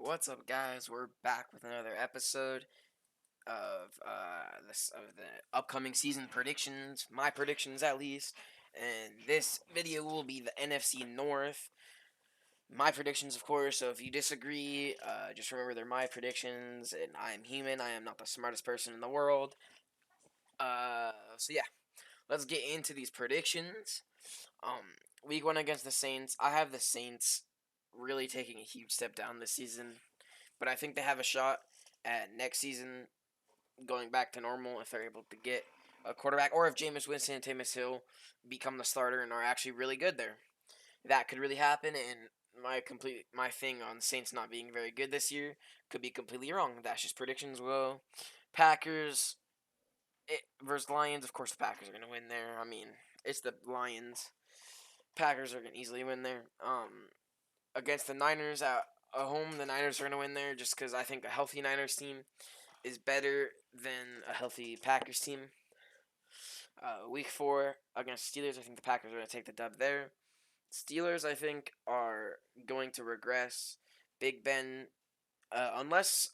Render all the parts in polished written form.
What's up, guys? We're back with another episode of the upcoming season predictions, my predictions at least. And this video will be the NFC North. My predictions, of course. So if you disagree, just remember they're my predictions, and I am human. I am not the smartest person in the world. So yeah, let's get into these predictions. Week one against the Saints. I have the Saints really taking a huge step down this season. But I think they have a shot at next season going back to normal if they're able to get a quarterback, or if Jameis Winston and Taysom Hill become the starter and are actually really good there. That could really happen, and my thing on Saints not being very good this year could be completely wrong. That's just predictions. Well, Packers versus Lions. Of course, the Packers are gonna win there. I mean, it's the Lions. Packers are gonna easily win there. Against the Niners at home, the Niners are gonna win there just because I think a healthy Niners team is better than a healthy Packers team. Week 4 against Steelers, I think the Packers are going to take the dub there. Steelers, I think, are going to regress. Big Ben, unless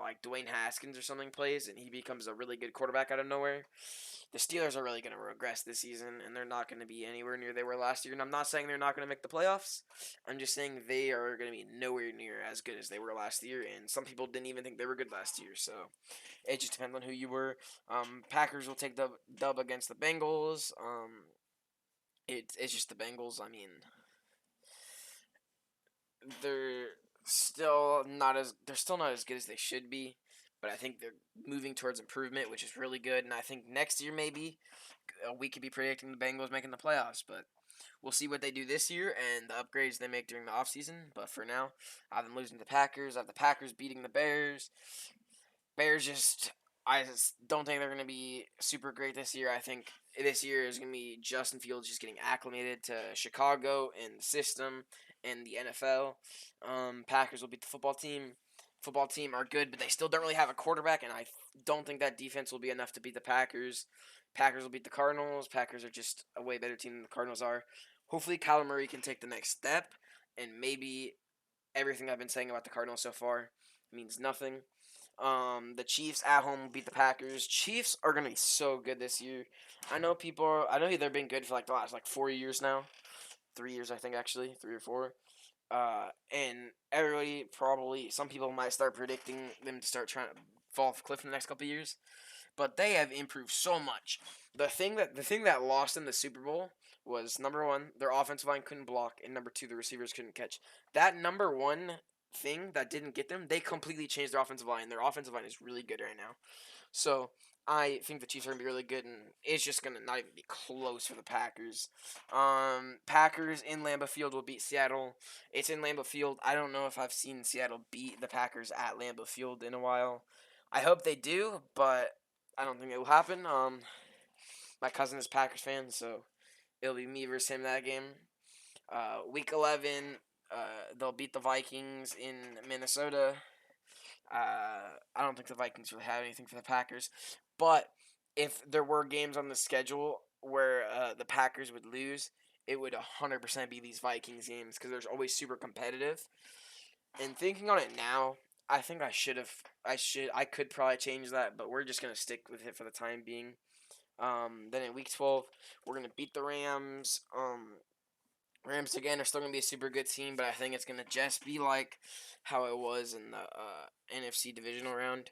like Dwayne Haskins or something plays and he becomes a really good quarterback out of nowhere, the Steelers are really going to regress this season, and they're not going to be anywhere near they were last year. And I'm not saying they're not going to make the playoffs. I'm just saying they are going to be nowhere near as good as they were last year, and some people didn't even think they were good last year. So it just depends on who you were. Packers will take the dub against the Bengals. It's just the Bengals. I mean, they're they're still not as good as they should be, but I think they're moving towards improvement, which is really good. And I think next year maybe we could be predicting the Bengals making the playoffs, but we'll see what they do this year and the upgrades they make during the offseason. But for now, I have them losing to the Packers. I have the Packers beating the Bears. I just don't think they're going to be super great this year. I think this year is going to be Justin Fields just getting acclimated to Chicago and the system and the NFL. Packers will beat the football team. Football team are good, but they still don't really have a quarterback, and I don't think that defense will be enough to beat the Packers. Packers will beat the Cardinals. Packers are just a way better team than the Cardinals are. Hopefully, Kyler Murray can take the next step, and maybe everything I've been saying about the Cardinals so far means nothing. The Chiefs at home beat the Packers. Chiefs are gonna be so good this year. I know they've been good for like the last 4 years now. 3 years, I think, actually, 3 or 4. And everybody probably, some people might start predicting them to start trying to fall off a cliff in the next couple of years. But they have improved so much. The thing that lost in the Super Bowl was, number one, their offensive line couldn't block, and number two, the receivers couldn't catch. That number one thing that didn't get them, they completely changed their offensive line. Their offensive line is really good right now. So I think the Chiefs are gonna be really good, and it's just gonna not even be close for the Packers. Packers in Lambeau Field will beat Seattle. It's in Lambeau Field. I don't know if I've seen Seattle beat the Packers at Lambeau Field in a while. I hope they do, but I don't think it will happen. My cousin is a Packers fan, so it'll be me versus him that game. Week 11, they'll beat the Vikings in Minnesota. I don't think the Vikings really have anything for the Packers, but if there were games on the schedule where the Packers would lose, it would 100% be these Vikings games because they're always super competitive. And thinking on it now, I think I could probably change that, but we're just gonna stick with it for the time being. Then in week 12, we're gonna beat the Rams. Rams again are still gonna be a super good team, but I think it's gonna just be like how it was in the NFC divisional round,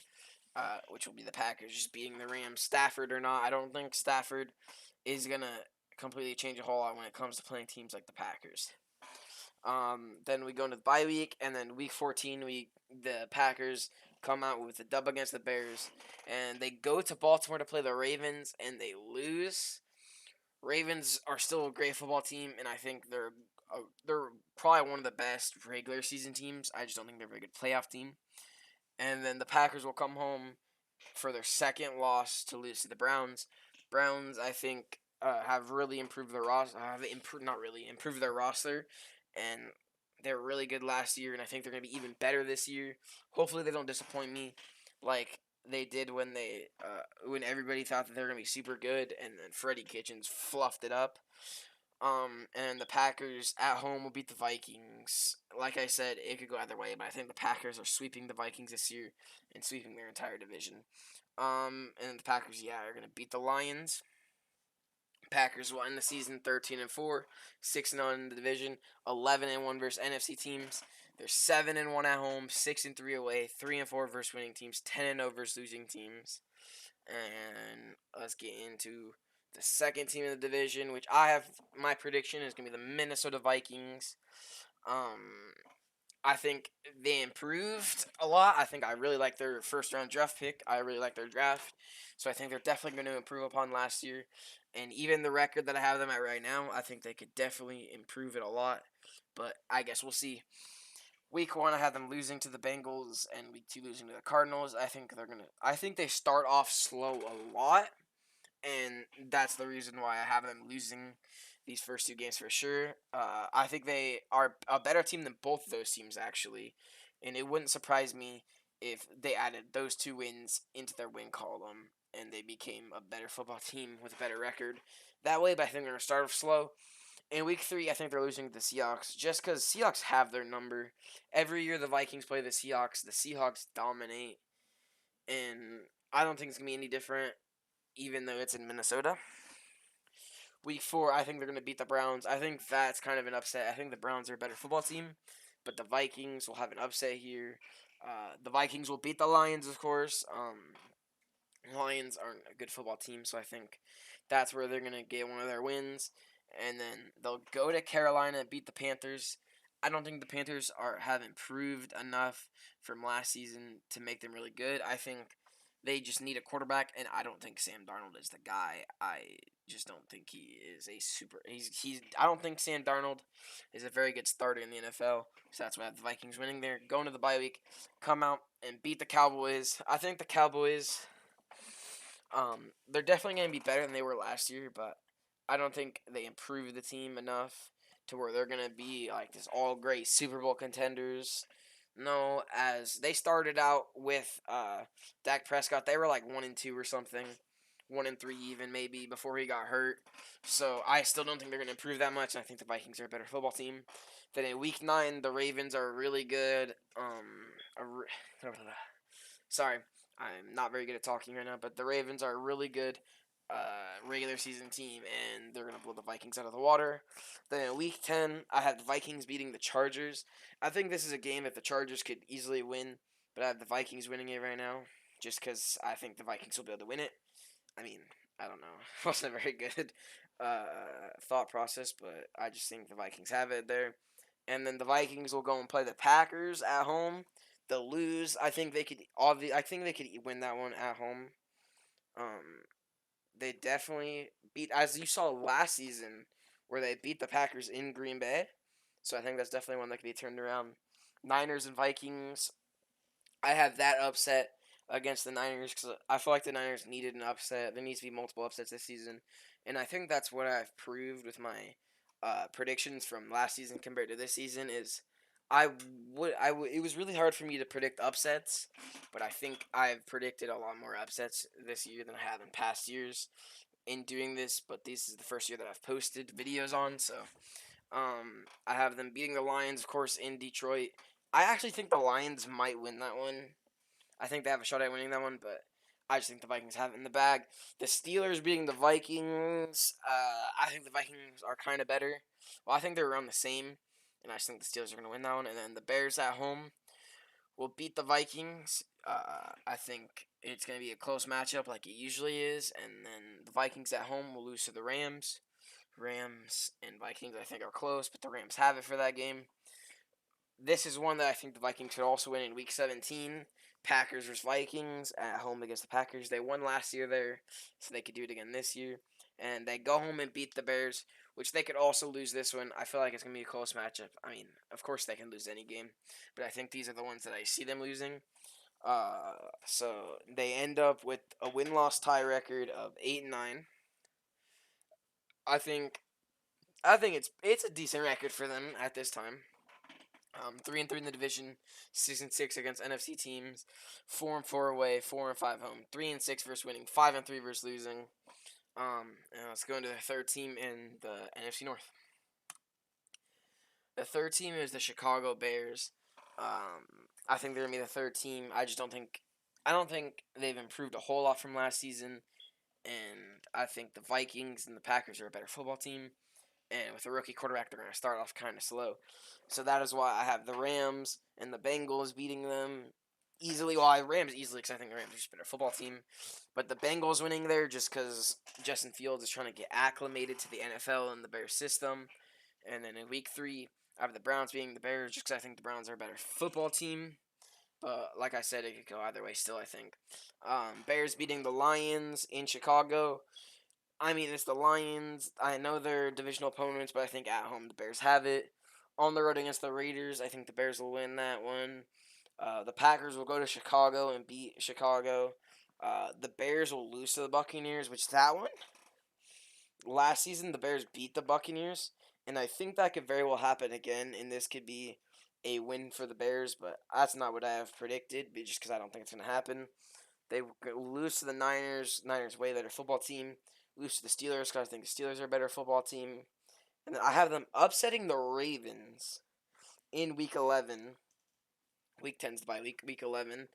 which will be the Packers just beating the Rams. Stafford or not, I don't think Stafford is gonna completely change a whole lot when it comes to playing teams like the Packers. Then we go into the bye week, and then week 14, the Packers come out with a dub against the Bears, and they go to Baltimore to play the Ravens, and they lose. Ravens are still a great football team, and I think they're probably one of the best regular season teams. I just don't think they're a very good playoff team. And then the Packers will come home for their second loss to lose to the Browns. Browns, I think, have really improved their roster. Improved their roster, and they were really good last year, and I think they're going to be even better this year. Hopefully, they don't disappoint me like they did when everybody thought that they were going to be super good, and then Freddie Kitchens fluffed it up. And the Packers at home will beat the Vikings. Like I said, it could go either way, but I think the Packers are sweeping the Vikings this year and sweeping their entire division. And the Packers, are gonna beat the Lions. Packers will end the season 13-4, 6-0 in the division, 11-1 versus NFC teams. They're 7-1 at home, 6-3 away, 3-4 versus winning teams, 10-0 versus losing teams. And let's get into the second team in the division, which I have my prediction is going to be the Minnesota Vikings. I think they improved a lot. I think I really like their first round draft pick. I really like their draft. So I think they're definitely going to improve upon last year. And even the record that I have them at right now, I think they could definitely improve it a lot. But I guess we'll see. Week 1, I have them losing to the Bengals, and week 2 losing to the Cardinals. I think they start off slow a lot, and that's the reason why I have them losing these first 2 games for sure. I think they are a better team than both of those teams actually, and it wouldn't surprise me if they added those 2 wins into their win column and they became a better football team with a better record that way. But I think they're gonna start off slow. In week 3, I think they're losing to the Seahawks just because Seahawks have their number. Every year the Vikings play the Seahawks dominate, and I don't think it's gonna be any different even though it's in Minnesota. Week 4, I think they're going to beat the Browns. I think that's kind of an upset. I think the Browns are a better football team, but the Vikings will have an upset here. The Vikings will beat the Lions, of course. Lions aren't a good football team, so I think that's where they're going to get one of their wins. And then they'll go to Carolina and beat the Panthers. I don't think the Panthers have improved enough from last season to make them really good. I think they just need a quarterback, and I don't think Sam Darnold is the guy. I just don't think he is a super. I don't think Sam Darnold is a very good starter in the NFL. So that's why I have the Vikings winning there, going to the bye week, come out and beat the Cowboys. I think the Cowboys, they're definitely going to be better than they were last year, but I don't think they improved the team enough to where they're going to be like this all great Super Bowl contenders. No, as they started out with Dak Prescott, they were like 1-2 or something, 1-3 even maybe before he got hurt. So I still don't think they're going to improve that much. I think the Vikings are a better football team. Then in Week 9, the Ravens are really good. Sorry, I'm not very good at talking right now, but the Ravens are a really good regular season team, and they're going to blow the Vikings out of the water. Then in Week 10, I have the Vikings beating the Chargers. I think this is a game that the Chargers could easily win, but I have the Vikings winning it right now just because I think the Vikings will be able to win it. I mean, I don't know. It wasn't a very good thought process, but I just think the Vikings have it there. And then the Vikings will go and play the Packers at home. They'll lose. I think they could. I think they could win that one at home. They definitely beat, as you saw last season, where they beat the Packers in Green Bay. So I think that's definitely one that can be turned around. Niners and Vikings. I have that upset against the Niners because I feel like the Niners needed an upset. There needs to be multiple upsets this season, and I think that's what I've proved with my predictions from last season compared to this season. Is it was really hard for me to predict upsets, but I think I've predicted a lot more upsets this year than I have in past years in doing this. But this is the first year that I've posted videos on, so I have them beating the Lions, of course, in Detroit. I actually think the Lions might win that one. I think they have a shot at winning that one, but I just think the Vikings have it in the bag. The Steelers beating the Vikings. I think the Vikings are kind of better. Well, I think they're around the same, and I just think the Steelers are going to win that one. And then the Bears at home will beat the Vikings. I think it's going to be a close matchup like it usually is. And then the Vikings at home will lose to the Rams. Rams and Vikings, I think, are close, but the Rams have it for that game. This is one that I think the Vikings could also win in Week 17. Packers versus Vikings at home against the Packers. They won last year there, so they could do it again this year. And they go home and beat the Bears, which they could also lose this one. I feel like it's going to be a close matchup. I mean, of course they can lose any game, but I think these are the ones that I see them losing. So they end up with a win-loss tie record of 8-9. I think it's a decent record for them at this time. 3-3 in the division, 6-6 against NFC teams, 4-4 away, 4-5 home, 3-6 versus winning, 5-3 versus losing. And let's go into the third team in the NFC North. The third team is the Chicago Bears. I think they're gonna be the third team. I don't think they've improved a whole lot from last season, and I think the Vikings and the Packers are a better football team. And with a rookie quarterback, they're gonna start off kind of slow. So that is why I have the Rams and the Bengals beating them easily. Well, I have Rams easily because I think the Rams are just a better football team. But the Bengals winning there just because Justin Fields is trying to get acclimated to the NFL and the Bears system. And then in week 3, I have the Browns beating the Bears just because I think the Browns are a better football team. But like I said, it could go either way still, I think. Bears beating the Lions in Chicago. I mean, it's the Lions. I know they're divisional opponents, but I think at home the Bears have it. On the road against the Raiders, I think the Bears will win that one. The Packers will go to Chicago and beat Chicago. The Bears will lose to the Buccaneers, which that one, last season the Bears beat the Buccaneers, and I think that could very well happen again, and this could be a win for the Bears, but that's not what I have predicted, just because I don't think it's going to happen. They lose to the Niners. Niners way better football team. Lose to the Steelers because I think the Steelers are a better football team. And then I have them upsetting the Ravens in Week 11. Week 10's by Week 11.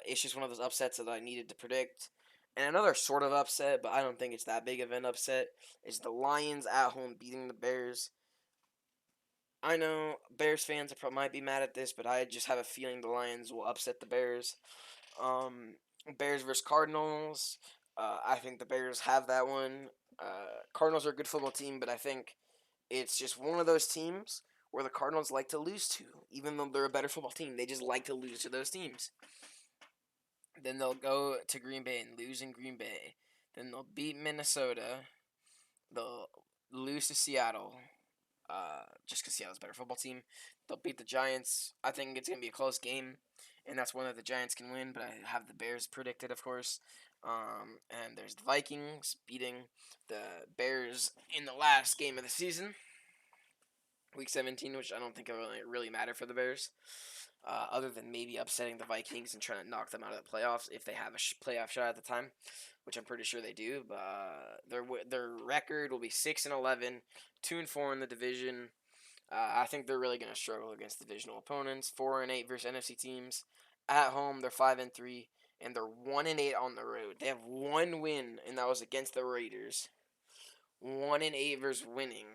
It's just one of those upsets that I needed to predict. And another sort of upset, but I don't think it's that big of an upset, is the Lions at home beating the Bears. I know Bears fans might be mad at this, but I just have a feeling the Lions will upset the Bears. Um, Bears versus Cardinals. I think the Bears have that one. Cardinals are a good football team, but I think it's just one of those teams where the Cardinals like to lose to, even though they're a better football team. They just like to lose to those teams. Then they'll go to Green Bay and lose in Green Bay. Then they'll beat Minnesota. They'll lose to Seattle. Just because Seattle's a better football team. They'll beat the Giants. I think it's going to be a close game, and that's one that the Giants can win, but I have the Bears predicted, of course. And there's the Vikings beating the Bears in the last game of the season, Week 17, which I don't think will really matter for the Bears, other than maybe upsetting the Vikings and trying to knock them out of the playoffs if they have a playoff shot at the time, which I'm pretty sure they do. But their record will be 6-11, 2-4 in the division. I think they're really going to struggle against divisional opponents. 4-8 versus NFC teams. At home, they're 5-3, and they're 1-8 on the road. They have one win, and that was against the Raiders. 1-8 versus winning.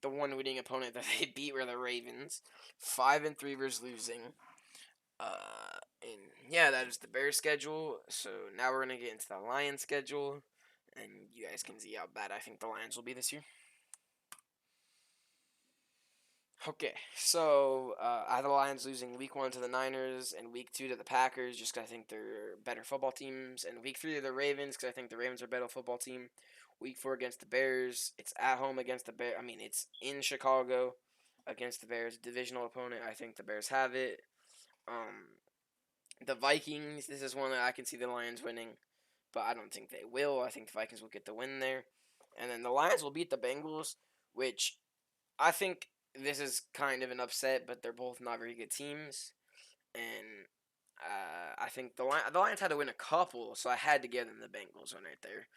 The one winning opponent that they beat were the Ravens. 5-3 versus losing. And yeah, that is the Bears schedule. So now we're gonna get into the Lions schedule, and you guys can see how bad I think the Lions will be this year. Okay, so I have the Lions losing Week 1 to the Niners and Week 2 to the Packers just because I think they're better football teams. And Week 3 to the Ravens because I think the Ravens are a better football team. Week 4 against the Bears. It's at home against the Bears. I mean, it's in Chicago against the Bears. Divisional opponent. I think the Bears have it. The Vikings. This is one that I can see the Lions winning, but I don't think they will. I think the Vikings will get the win there. And then the Lions will beat the Bengals, which I think this is kind of an upset, but they're both not very good teams, and I think the Lions had to win a couple, so I had to give them the Bengals one right there.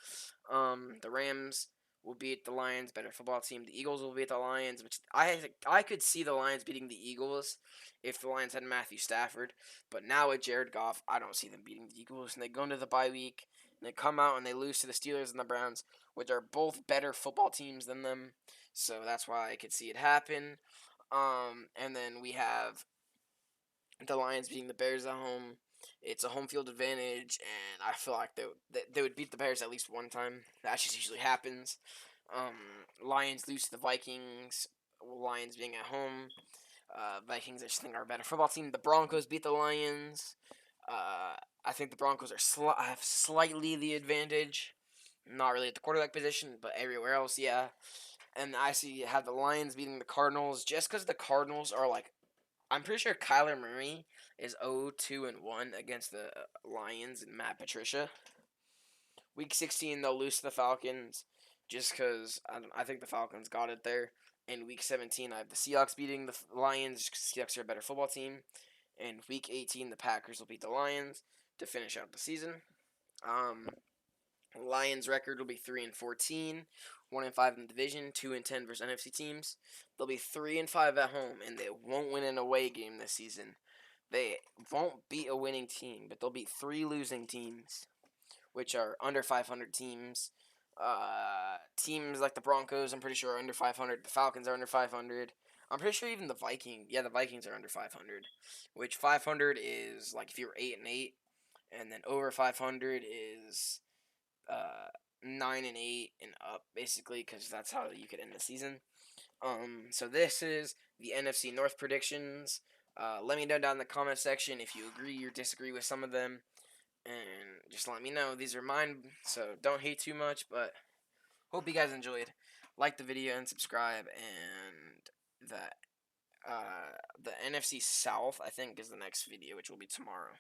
The Rams will beat the Lions, better football team. The Eagles will beat the Lions, which I could see the Lions beating the Eagles if the Lions had Matthew Stafford, but now with Jared Goff, I don't see them beating the Eagles, and they go into the bye week, and they come out and they lose to the Steelers and the Browns, which are both better football teams than them. So that's why I could see it happen. And then we have the Lions beating the Bears at home. It's a home field advantage, and I feel like they would beat the Bears at least one time. That just usually happens. Lions lose to the Vikings. Lions being at home. Vikings, I just think, are a better football team. The Broncos beat the Lions. I think the Broncos have slightly the advantage. Not really at the quarterback position, but everywhere else, yeah. And I have the Lions beating the Cardinals just because the Cardinals are like, I'm pretty sure Kyler Murray is 0-2-1 against the Lions and Matt Patricia. Week 16 they'll lose to the Falcons just because I think the Falcons got it there. In Week 17 I have the Seahawks beating the Lions because the Seahawks are a better football team. And Week 18 the Packers will beat the Lions to finish out the season. Um, Lions' record will be 3-14, 1-5 in the division, 2-10 versus NFC teams. They'll be 3-5 at home, and they won't win an away game this season. They won't beat a winning team, but they'll beat 3 losing teams, which are under 500 teams. Teams like the Broncos, I'm pretty sure, are under 500. The Falcons are under 500. I'm pretty sure even the Vikings are under 500. Which 500 is like if you were 8-8, and then over 500 is 9-8 and up, basically, because that's how you could end the season. So this is the NFC North predictions. Let me know down in the comment section if you agree or disagree with some of them, and just let me know. These are mine, so don't hate too much, but hope you guys enjoyed. Like the video and subscribe, and the NFC South, I think, is the next video, which will be tomorrow.